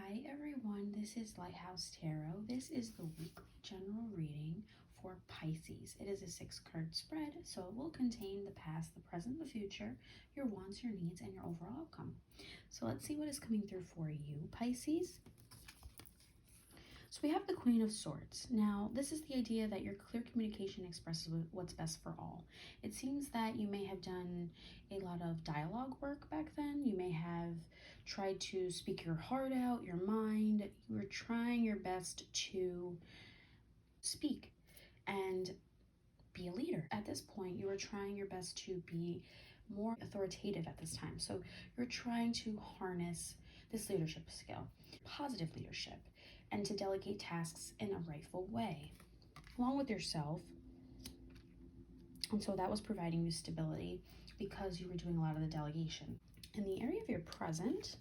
Hi everyone, this is Lighthouse Tarot. This is the weekly general reading for Pisces. It is a 6-card spread, so it will contain the past, the present, the future, your wants, your needs, and your overall outcome. So let's see what is coming through for you, Pisces. So we have the Queen of Swords. Now, this is the idea that your clear communication expresses what's best for all. It seems that you may have done a lot of dialogue work back then. You may have tried to speak your heart out, your mind. You were trying your best to speak and be a leader. At this point, you were trying your best to be more authoritative at this time. So you're trying to harness this leadership skill, positive leadership, and to delegate tasks in a rightful way, along with yourself. And so that was providing you stability because you were doing a lot of the delegation. In the area of your present,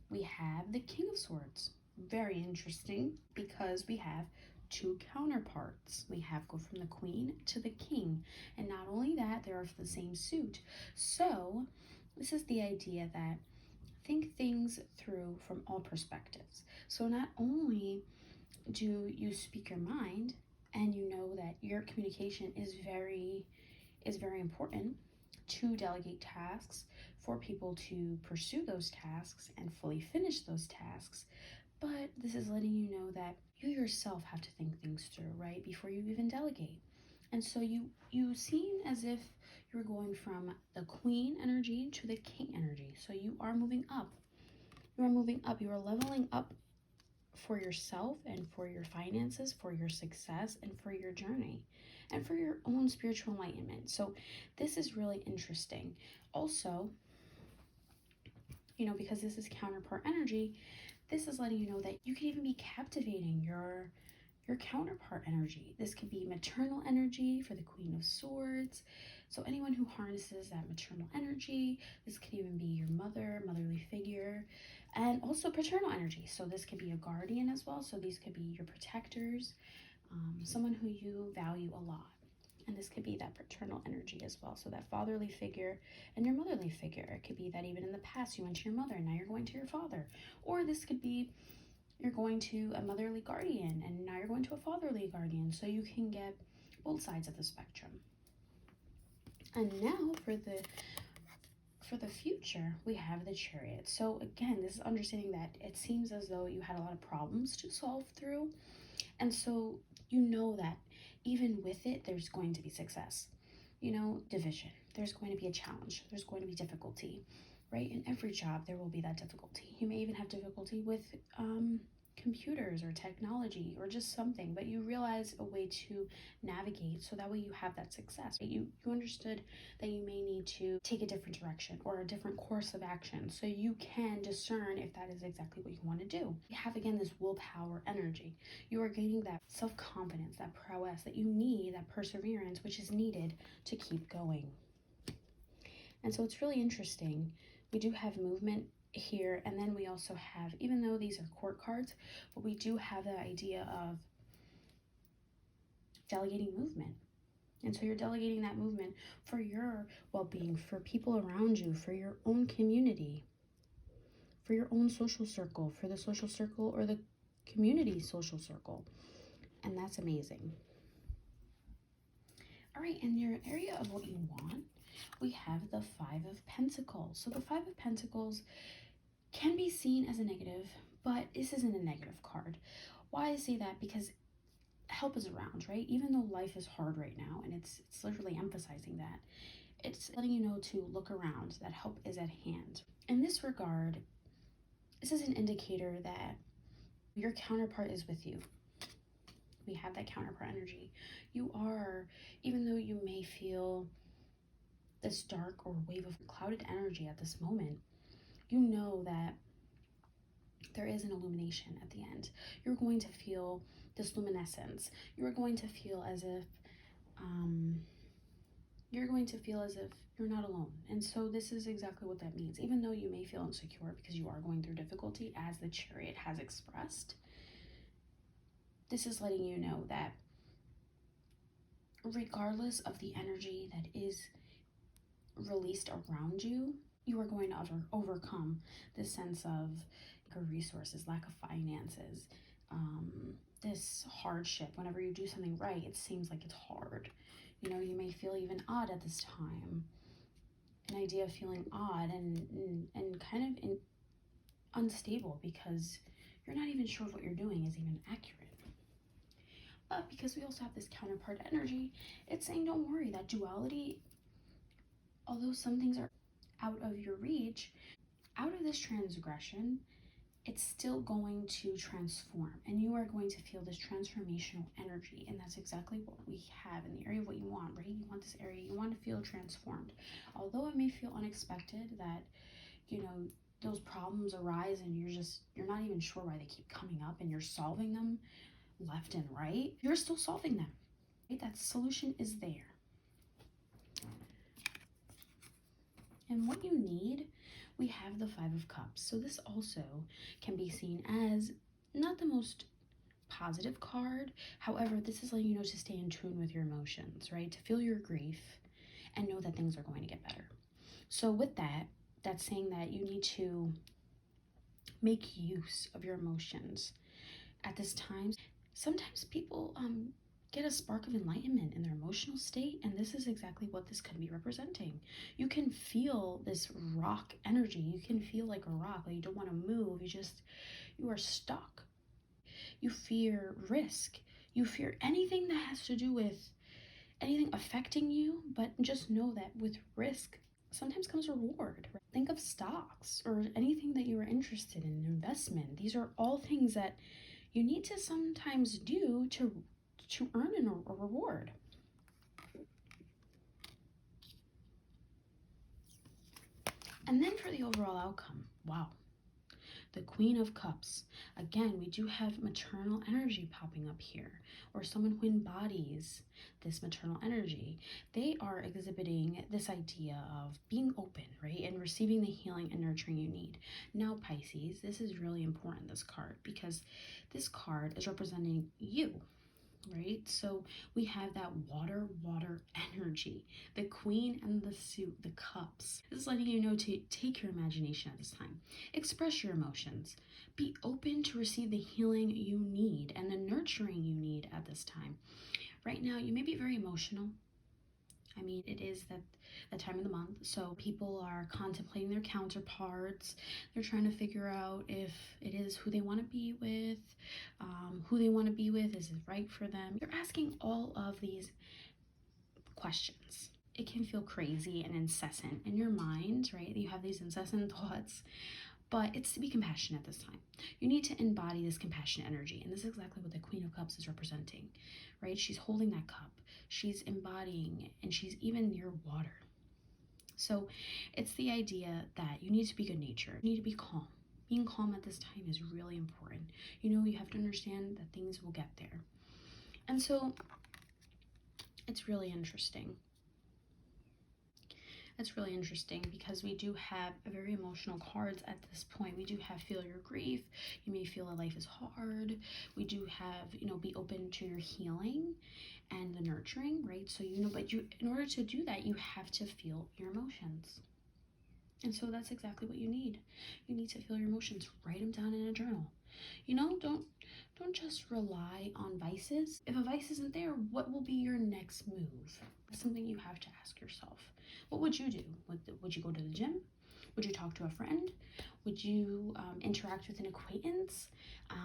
we have the King of Swords. Very interesting because we have two counterparts. We have go from the Queen to the King. And not only that, they're of the same suit. So this is the idea that think things through from all perspectives. So not only do you speak your mind and you know that your communication is very important to delegate tasks, for people to pursue those tasks and fully finish those tasks, but this is letting you know that you yourself have to think things through, right, before you even delegate. And so you seem as if you're going from the Queen energy to the King energy. So you are moving up. You are moving up. You are leveling up for yourself and for your finances, for your success, and for your journey, and for your own spiritual enlightenment. So this is really interesting. Also, because this is counterpart energy, this is letting you know that you can even be captivating your counterpart energy. This could be maternal energy for the Queen of Swords. So anyone who harnesses that maternal energy, this could even be your mother, motherly figure, and also paternal energy. So this could be a guardian as well. So these could be your protectors, someone who you value a lot. And this could be that paternal energy as well. So that fatherly figure and your motherly figure. It could be that even in the past you went to your mother and now you're going to your father. Or this could be you're going to a motherly guardian and now you're going to a fatherly guardian. So you can get both sides of the spectrum. And now for the future, we have the Chariot. So again, this is understanding that it seems as though you had a lot of problems to solve through. And so you know that even with it, there's going to be success. Division. There's going to be a challenge. There's going to be difficulty, right? In every job, there will be that difficulty. You may even have difficulty with computers or technology or just something, but you realize a way to navigate so that way you have that success. You understood that you may need to take a different direction or a different course of action so you can discern if that is exactly what you want to do. You have, again, this willpower energy. You are gaining that self-confidence, that prowess that you need, that perseverance, which is needed to keep going. And so it's really interesting. We do have movement here, and then we also have, even though these are court cards, but we do have the idea of delegating movement. And so you're delegating that movement for your well-being, for people around you, for your own community, for your own social circle, for the social circle or the community social circle. And that's amazing. All right, in your area of what you want, we have the Five of Pentacles. So the Five of Pentacles can be seen as a negative, but this isn't a negative card. Why I say that? Because help is around, right? Even though life is hard right now, and it's literally emphasizing that, it's letting you know to look around, that help is at hand. In this regard, this is an indicator that your counterpart is with you. We have that counterpart energy. You are, even though you may feel this dark or wave of clouded energy at this moment, you know that there is an illumination at the end. You're going to feel this luminescence. You're going to feel as if you're not alone. And so this is exactly what that means. Even though you may feel insecure because you are going through difficulty, as the Chariot has expressed, this is letting you know that regardless of the energy that is released around you, you are going to overcome this sense of of resources, lack of finances, this hardship. Whenever you do something right, it seems like it's hard. You know, you may feel even odd at this time. An idea of feeling odd and kind of unstable because you're not even sure if what you're doing is even accurate. But because we also have this counterpart energy, it's saying don't worry, that duality, although some things are out of your reach, out of this transgression, it's still going to transform, and you are going to feel this transformational energy. And that's exactly what we have in the area of what you want, right? You want this area, you want to feel transformed. Although it may feel unexpected that, you know, those problems arise and you're not even sure why they keep coming up, and you're solving them left and right, you're still solving them, right? That solution is there. And what you need, we have the Five of Cups. So this also can be seen as not the most positive card. However, this is letting you know to stay in tune with your emotions, right? To feel your grief and know that things are going to get better. So with that, that's saying that you need to make use of your emotions at this time. Sometimes people get a spark of enlightenment in their emotional state, and this is exactly what this could be representing. You can feel this rock energy. You can feel like a rock, like you don't want to move. You are stuck. You fear risk. You fear anything that has to do with anything affecting you, but just know that with risk sometimes comes reward. Think of stocks or anything that you are interested in, investment. These are all things that you need to sometimes do to earn a reward. And then for the overall outcome, wow, the Queen of Cups. Again, we do have maternal energy popping up here, or someone who embodies this maternal energy. They are exhibiting this idea of being open, right, and receiving the healing and nurturing you need. Now, Pisces, this is really important, this card, because this card is representing you, right? So we have that water energy, the queen and the suit, the cups. This is letting you know to take your imagination at this time, express your emotions, be open to receive the healing you need and the nurturing you need at this time. Right now, you may be very emotional. I mean, it is that the time of the month, so people are contemplating their counterparts. They're trying to figure out if it is who they want to be with, is it right for them? You're asking all of these questions. It can feel crazy and incessant in your mind, right? You have these incessant thoughts, but it's to be compassionate this time. You need to embody this compassionate energy, and this is exactly what the Queen of Cups is representing, right? She's holding that cup, she's embodying it, and she's even near water. So it's the idea that you need to be good natured, you need to be calm. Being calm at this time is really important. You know, you have to understand that things will get there. And so it's really interesting. It's really interesting because we do have very emotional cards at this point. We do have feel your grief. You may feel that life is hard. We do have, you know, be open to your healing and the nurturing, right? So, you know, but in order to do that, you have to feel your emotions. And so that's exactly what you need. You need to feel your emotions. Write them down in a journal. You know, don't just rely on vices. If a vice isn't there, what will be your next move? That's something you have to ask yourself. What would you do? Would you go to the gym? Would you talk to a friend? Would you interact with an acquaintance?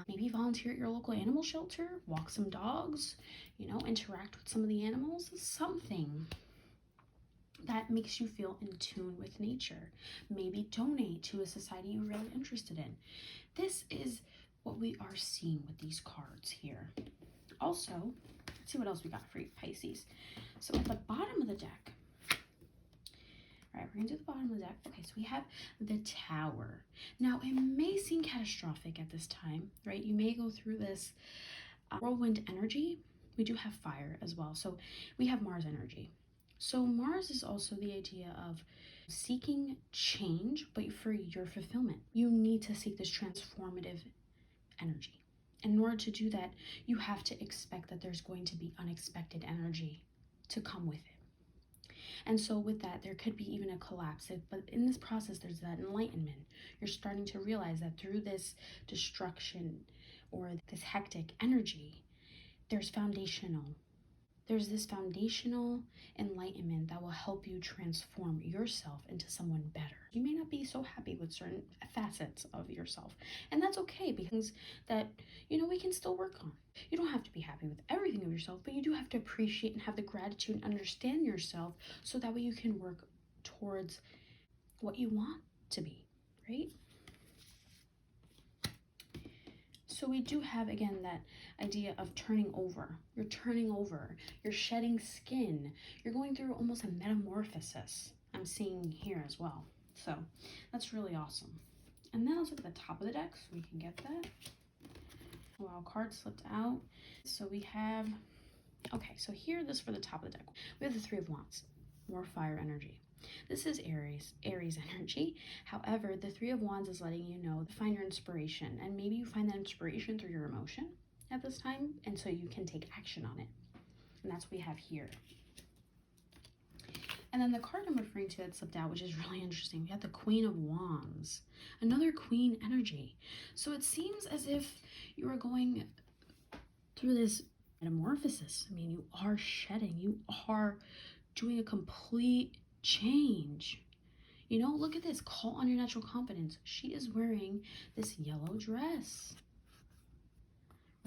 Maybe volunteer at your local animal shelter? Walk some dogs? You know, interact with some of the animals? Something that makes you feel in tune with nature. Maybe donate to a society you're really interested in. This is what we are seeing with these cards here. Also, let's see what else we got for you, Pisces. So at the bottom of the deck, all right, we're going to do the bottom of the deck. Okay, so we have the Tower. Now, it may seem catastrophic at this time, right? You may go through this whirlwind energy. We do have fire as well. So we have Mars energy. So Mars is also the idea of seeking change, but for your fulfillment. You need to seek this transformative energy. In order to do that, you have to expect that there's going to be unexpected energy to come with it. And so with that, there could be even a collapse. But in this process, there's that enlightenment. You're starting to realize that through this destruction or this hectic energy, there's this foundational enlightenment that will help you transform yourself into someone better. You may not be so happy with certain facets of yourself, and that's okay, because that we can still work on. You don't have to be happy with everything of yourself, but you do have to appreciate and have the gratitude and understand yourself, so that way you can work towards what you want to be, right? So we do have, again, that idea of turning over. You're turning over. You're shedding skin. You're going through almost a metamorphosis, I'm seeing here as well. So that's really awesome. And then let's look at the top of the deck so we can get that. Wow, card slipped out. So we have, okay, so here, this for the top of the deck. We have the Three of Wands, more fire energy. This is Aries energy. However, the Three of Wands is letting you know to find your inspiration, and maybe you find that inspiration through your emotion at this time, and so you can take action on it. And that's what we have here. And then the card I'm referring to that slipped out, which is really interesting, we have the Queen of Wands, another queen energy. So it seems as if you are going through this metamorphosis. I mean, you are shedding, you are doing a complete change. Look at this. Call on your natural confidence. She is wearing this yellow dress,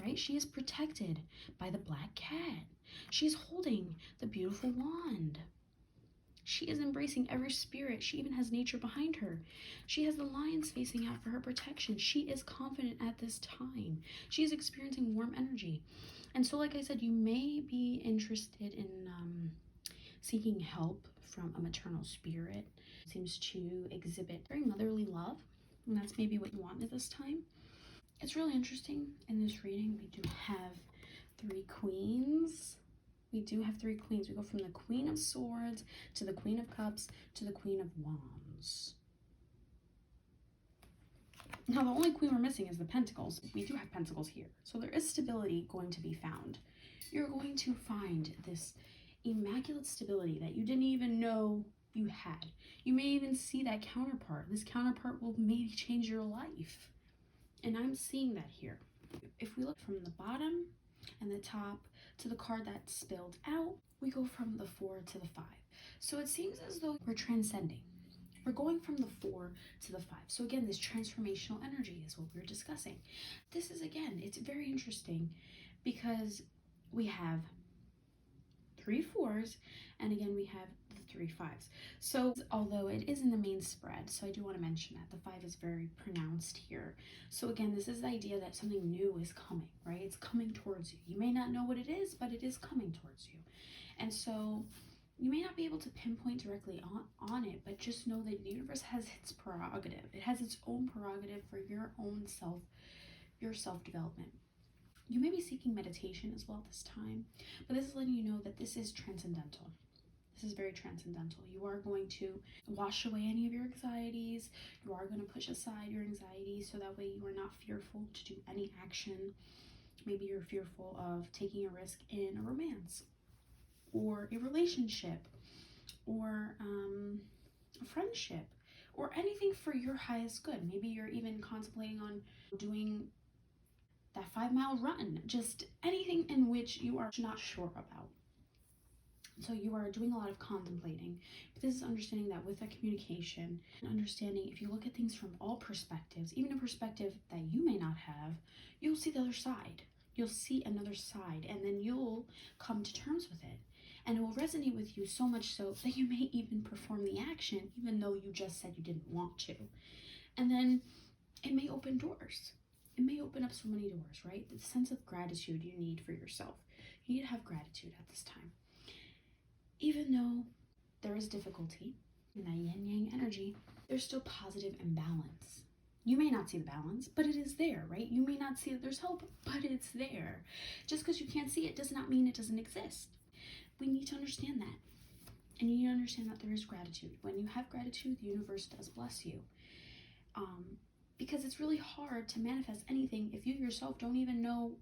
right? She is protected by the black cat. She's holding the beautiful wand. She is embracing every spirit. She even has nature behind her. She has the lions facing out for her protection. She is confident at this time. She is experiencing warm energy. And so, like I said, you may be interested in seeking help from a maternal spirit. It seems to exhibit very motherly love, and that's maybe what you want at this time. It's really interesting. In this reading, we do have three queens. We do have three queens. We go from the Queen of Swords to the Queen of Cups to the Queen of Wands. Now, the only queen we're missing is the Pentacles. We do have Pentacles here. So there is stability going to be found. You're going to find this immaculate stability that you didn't even know you had. You may even see that counterpart. This counterpart will maybe change your life. And I'm seeing that here. If we look from the bottom and the top to the card that spilled out, we go from the 4 to the 5. So it seems as though we're transcending. We're going from the 4 to the 5. So again, this transformational energy is what we're discussing. This is, again, it's very interesting because we have 3 4s, and again, we have the 3 5s. So although it is in the main spread, so I do want to mention that the 5 is very pronounced here. So again, this is the idea that something new is coming, right? It's coming towards you. You may not know what it is, but it is coming towards you. And so you may not be able to pinpoint directly on it, but just know that the universe has its prerogative. It has its own prerogative for your own self, your self-development. You may be seeking meditation as well this time, but this is letting you know that this is transcendental. This is very transcendental. You are going to wash away any of your anxieties. You are going to push aside your anxieties so that way you are not fearful to do any action. Maybe you're fearful of taking a risk in a romance or a relationship or a friendship or anything for your highest good. Maybe you're even contemplating on doing that 5-mile run, just anything in which you are not sure about. So you are doing a lot of contemplating. But this is understanding that with that communication, and understanding if you look at things from all perspectives, even a perspective that you may not have, you'll see the other side. You'll see another side, and then you'll come to terms with it. And it will resonate with you so much so that you may even perform the action, even though you just said you didn't want to. And then it may open doors. It may open up so many doors, right? The sense of gratitude you need for yourself. You need to have gratitude at this time. Even though there is difficulty in that yin-yang energy, there's still positive imbalance. You may not see the balance, but it is there, right? You may not see that there's hope, but it's there. Just because you can't see it does not mean it doesn't exist. We need to understand that. And you need to understand that there is gratitude. When you have gratitude, the universe does bless you. Because it's really hard to manifest anything if you yourself don't even know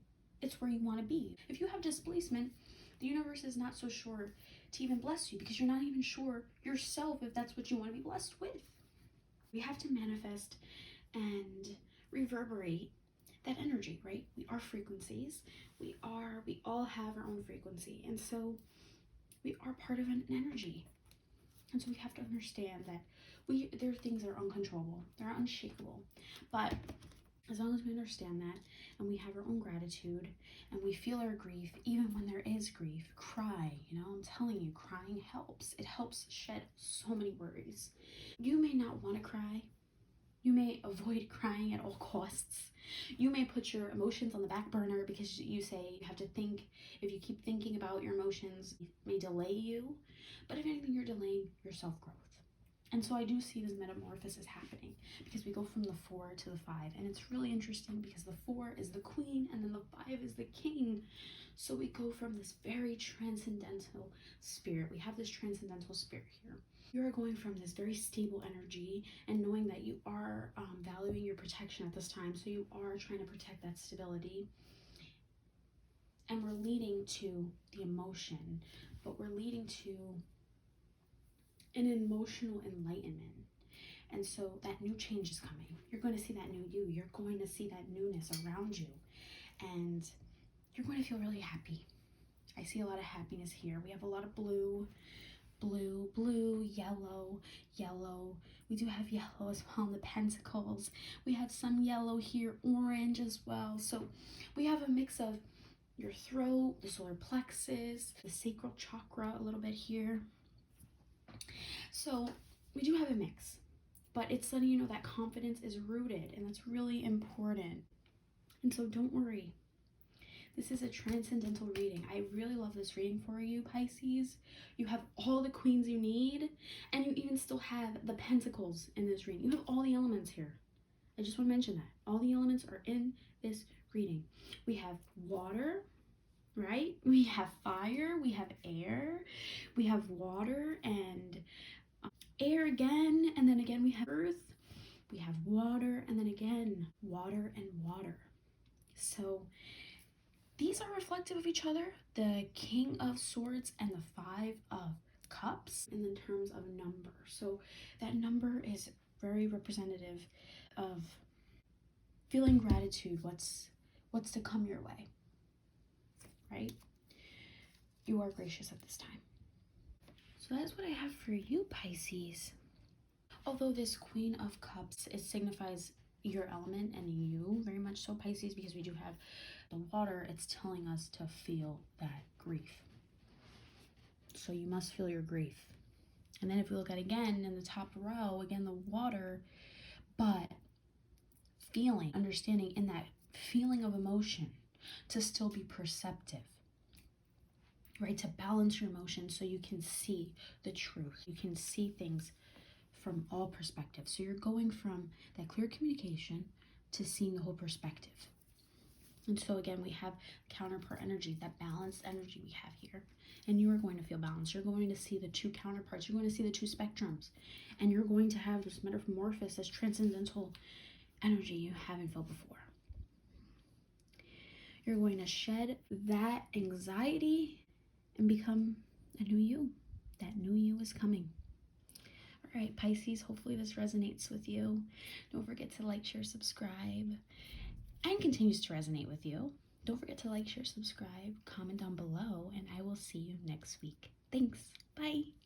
it's where you want to be. If you have displacement, The universe is not so sure to even bless you because you're not even sure yourself if that's what you want to be blessed with. We have to manifest and reverberate that energy, right? We are frequencies. We all have our own frequency. And so we are part of an energy. And so we have to understand that there are things that are uncontrollable, they're unshakable. But as long as we understand that and we have our own gratitude and we feel our grief, even when there is grief, cry. I'm telling you, crying helps. It helps shed so many worries. You may not want to cry. You may avoid crying at all costs. You may put your emotions on the back burner because you say you have to think. If you keep thinking about your emotions, it may delay you. But if anything, you're delaying your self-growth. And so I do see this metamorphosis happening because we go from the 4 to the 5. And it's really interesting because the 4 is the queen and then the 5 is the king. So we go from this very transcendental spirit. We have this transcendental spirit here. You are going from this very stable energy and knowing that you are valuing your protection at this time. So you are trying to protect that stability. And we're leading to the emotion, but we're leading to an emotional enlightenment. And so that new change is coming. You're going to see that new you. You're going to see that newness around you. And you're going to feel really happy. I see a lot of happiness here. We have a lot of blue, yellow. We do have yellow as well in the pentacles. We have some yellow here, orange as well. So we have a mix of your throat, the solar plexus, the sacral chakra a little bit here. So we do have a mix, but it's letting you know that confidence is rooted, and that's really important. And so don't worry. This is a transcendental reading. I really love this reading for you, Pisces. You have all the queens you need, and you even still have the pentacles in this reading. You have all the elements here. I just want to mention that. All the elements are in this reading. We have water, right? We have fire, we have air, we have water and air again, and then again we have earth, we have water, and then again water and water. So these are reflective of each other, the King of Swords and the 5 of Cups, in terms of number. So that number is very representative of feeling gratitude, what's to come your way, right? You are gracious at this time. So that's what I have for you, Pisces. Although this Queen of Cups, it signifies your element and you, very much so, Pisces, because we do have the water. It's telling us to feel that grief. So you must feel your grief. And then if we look at again in the top row, again, the water, but feeling, understanding in that feeling of emotion to still be perceptive, right? To balance your emotions so you can see the truth. You can see things from all perspectives. So you're going from that clear communication to seeing the whole perspective. And so again, we have counterpart energy, that balanced energy we have here. And you are going to feel balanced. You're going to see the two counterparts. You're going to see the two spectrums. And you're going to have this metamorphosis, this transcendental energy you haven't felt before. You're going to shed that anxiety and become a new you. That new you is coming. All right, Pisces, hopefully this resonates with you. Don't forget to like, share, subscribe, and continues to resonate with you. Don't forget to like, share, subscribe, comment down below, and I will see you next week. Thanks. Bye.